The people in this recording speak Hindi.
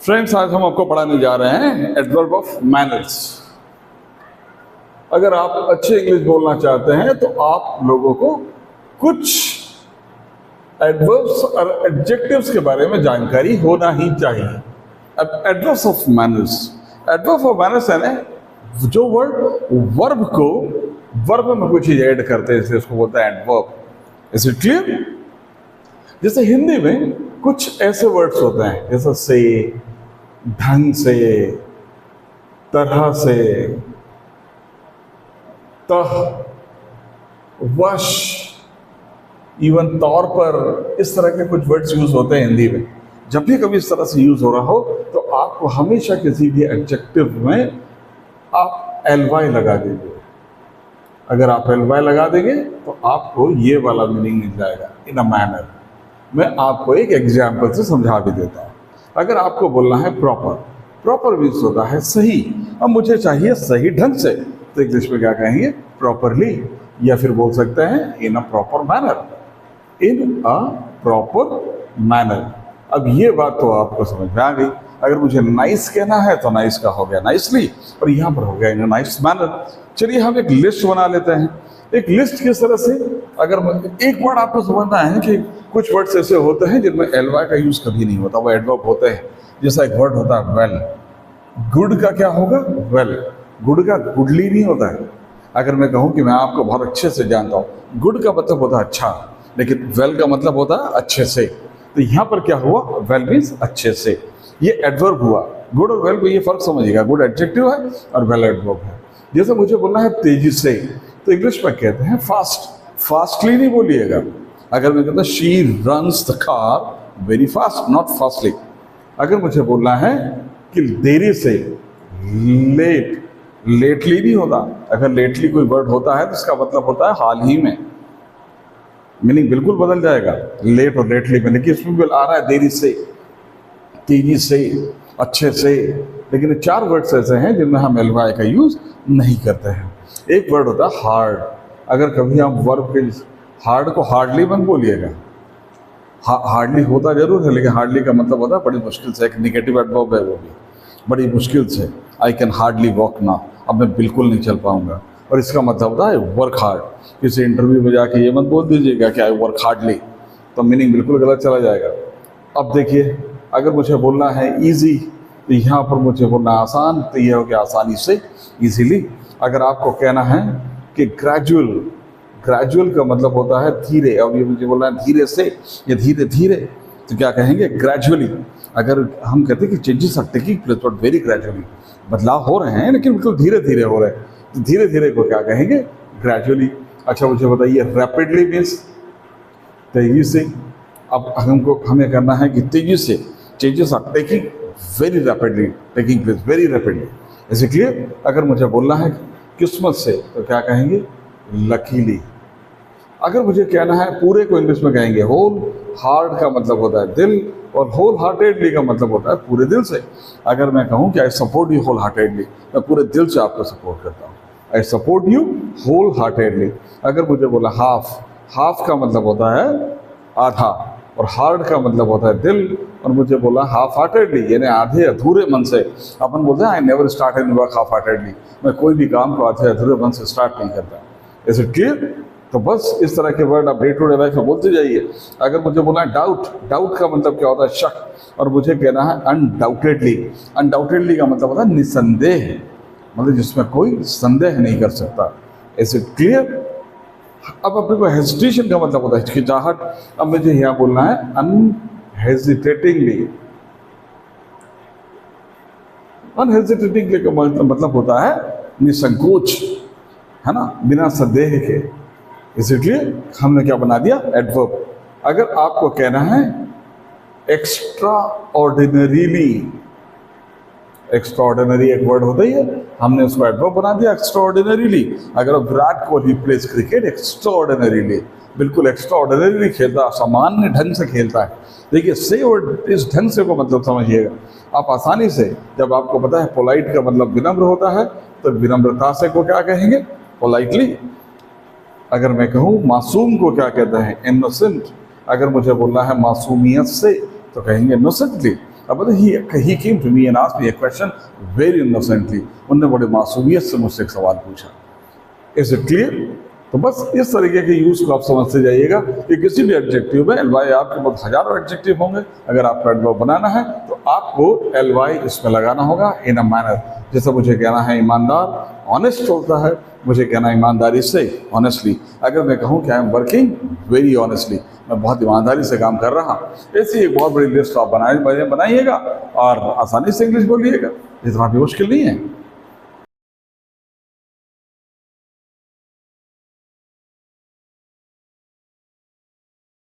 फ्रेंड्स, आज हम आपको पढ़ाने जा रहे हैं एडवर्ब ऑफ मैनर्स। अगर आप अच्छे इंग्लिश बोलना चाहते हैं तो आप लोगों को कुछ एडवर्ब्स और एडजेक्टिव्स के बारे में जानकारी होना ही चाहिए। अब adverbs of manners, adverb of manners है ना, जो वर्ब को वर्ब में कोई चीज ऐड करते हैं, इसलिए उसको बोलते हैं एडवर्ब। Is it clear? जैसे हिंदी में कुछ ऐसे वर्ड्स होते हैं जैसे से, ढंग से, तरह से, तह, वश, इवन तौर पर, इस तरह के कुछ वर्ड्स यूज होते हैं हिंदी में। जब भी कभी इस तरह से यूज हो रहा हो तो आपको हमेशा किसी भी एडजेक्टिव में आप एलवाई लगा दीजिए। अगर आप एलवाई लगा देंगे तो आपको ये वाला मीनिंग मिल जाएगा, इन अ मैनर। मैं आपको एक एग्जाम्पल से समझा भी देता हूँ। अगर आपको बोलना है प्रॉपर, प्रॉपर मीन्स होता है सही। अब मुझे चाहिए सही ढंग से, तो इंग्लिश में क्या कहेंगे? प्रॉपरली, या फिर बोल सकते हैं in a proper manner, in a proper manner. अब ये बात तो आपको समझ में आ गई। अगर मुझे नाइस कहना है तो नाइस का हो गया नाइसली, और यहाँ पर हो गया इन अ नाइस मैनर। चलिए हम एक लिस्ट बना लेते हैं। एक लिस्ट किस तरह से? अगर एक वर्ड आपको समझना है कि कुछ वर्ड्स ऐसे होते हैं जिनमें एलवाई का यूज कभी नहीं होता, वो एडवर्ब होते हैं। जैसा एक वर्ड होता है वेल, गुड का क्या होगा? वेल। गुड का गुडली नहीं होता है। अगर मैं कहूँ कि मैं आपको बहुत अच्छे से जानता हूँ, गुड का मतलब होता है अच्छा, लेकिन वेल का मतलब होता है अच्छे से। तो यहाँ पर क्या हुआ? वेल मीन्स अच्छे से। ये एडवर्ब हुआ। गुड और वेल में ये फर्क समझिएगा, गुड एडजेक्टिव है और वेल एडवर्ब है। जैसे मुझे बोलना है तेजी से, तो इंग्लिश में कहते हैं फास्ट। फास्टली नहीं बोलिएगा। अगर मैं कहता she runs the car very fast, not fastly. अगर मुझे बोलना है कि देरी से, लेट, लेटली नहीं होता। अगर लेटली कोई वर्ड होता है तो इसका मतलब होता है हाल ही में, मीनिंग बिल्कुल बदल जाएगा लेट और लेटली में। लेकिन इसमें भी आ रहा है देरी से, तेजी से, अच्छे से। लेकिन ये चार वर्ड्स ऐसे हैं जिनमें हम एलवाई का यूज नहीं करते हैं। एक वर्ड होता है हार्ड। अगर कभी आप वर्ब के हार्ड को हार्डली मत बोलिएगा। हार्डली होता जरूर है, लेकिन हार्डली का मतलब होता है बड़ी मुश्किल से। एक निगेटिव एडवर्ब है वो भी, बड़ी मुश्किल से। I can hardly walk now, अब मैं बिल्कुल नहीं चल पाऊंगा। और इसका मतलब होता है वर्क हार्ड। किसी इंटरव्यू में जाके ये मत बोल दीजिएगा कि आई वर्क हार्डली, तो मीनिंग बिल्कुल गलत चला जाएगा। अब देखिए, अगर मुझे बोलना है ईजी, तो यहाँ पर मुझे बोलना आसान, तो ये हो गया आसानी से, इजीली। अगर आपको कहना है कि ग्रेजुअल, ग्रेजुअल का मतलब होता है धीरे। अब ये मुझे बोलना है धीरे से या धीरे धीरे, तो क्या कहेंगे? ग्रेजुअली। अगर हम कहते हैं कि changes are taking place but very gradually, बदलाव हो रहे हैं लेकिन बिल्कुल धीरे धीरे हो रहे हैं, तो धीरे धीरे को क्या कहेंगे? ग्रेजुअली। अच्छा मुझे बताइए, रैपिडली मीन्स तेजी से। अब हमको हमें करना है कि तेजी से, changes are taking very rapidly, taking place very rapidly. Is clear? अगर मुझे बोलना है किस्मत से, तो क्या कहेंगे? लकीली। अगर मुझे कहना है पूरे को इंग्लिश में कहेंगे होल। हार्ट का मतलब होता है दिल, और होल हार्टेडली का मतलब होता है पूरे दिल से। अगर मैं कहूँ कि I support you whole heartedly, मैं पूरे दिल से आपको सपोर्ट करता हूँ। I support you whole heartedly. अगर मुझे बोला हाफ, हाफ का मतलब होता है आधा, और हार्ट का मतलब होता है दिल, और मुझे बोला हाफ हार्टेडली, यानी आधे अधूरे मन से। अपन बोलते हैं I never start any work half heartedly, मैं कोई भी काम को आधे अधूरे मन से स्टार्ट नहीं करता। Is it clear? तो बस इस तरह के वर्ड आप डे टू डे लाइफ में बोलते जाइए। अगर मुझे बोलना है डाउट, डाउट का मतलब क्या होता है? शक, और मुझे कहना है अनडाउटेडली। अनडाउटेडली का मतलब होता है निसंदेह, मतलब जिसमें कोई संदेह नहीं कर सकता। Is it clear? अब अपने को हेजिटेशन का मतलब होता है हिचकिचाहट। अब मुझे यहाँ बोलना है अनहेजिटेटिंगली। अनहेजिटेटिंगली का मतलब होता है निसंकोच, है ना, बिना संदेह के। इसलिए हमने क्या बना दिया? एडवर्ब। अगर आपको कहना है एक्स्ट्रा ऑर्डिनरीली, एक्स्ट्रा ऑर्डिनरी एक वर्ड होता ही है, हमने उसको एडवर्ब बना दिया एक्स्ट्रा ऑर्डिनरीली। अगर Virat Kohli place cricket extra ordinarily, बिल्कुल एक्स्ट्रा ऑर्डिनरीली खेलता, सामान्य ढंग से खेलता है। देखिए से और इस ढंग से को मतलब समझिएगा आप आसानी से। जब आपको पता है पोलाइट का मतलब विनम्र होता है, तो विनम्रता से को क्या कहेंगे? पोलाइटली। अगर मैं कहूँ मासूम को क्या कहते हैं? इनोसेंट। अगर मुझे बोलना है मासूमियत से, तो कहेंगे इनोसेंटली। अब he came to me and asked me a question very innocently. उन्होंने बड़े मासूमियत से मुझसे एक सवाल पूछा। Is it clear? तो बस इस तरीके के यूज को आप समझते जाइएगा कि किसी भी एडजेक्टिव में एलवाई, आपके पास हजारों एडजेक्टिव होंगे, अगर आपको एडवर्ब बनाना है तो आपको एलवाई इसमें लगाना होगा इन अ मैनर। जैसे मुझे कहना है ईमानदार, ऑनेस्ट होता है, मुझे कहना ईमानदारी से, ऑनेस्टली। अगर मैं कहूँ कि I am working very honestly, मैं बहुत ईमानदारी से काम कर रहा हूँ। ऐसी एक बहुत बड़ी लिस्ट आप बनाइएगा और आसानी से इंग्लिश बोलिएगा, इतना भी मुश्किल नहीं है।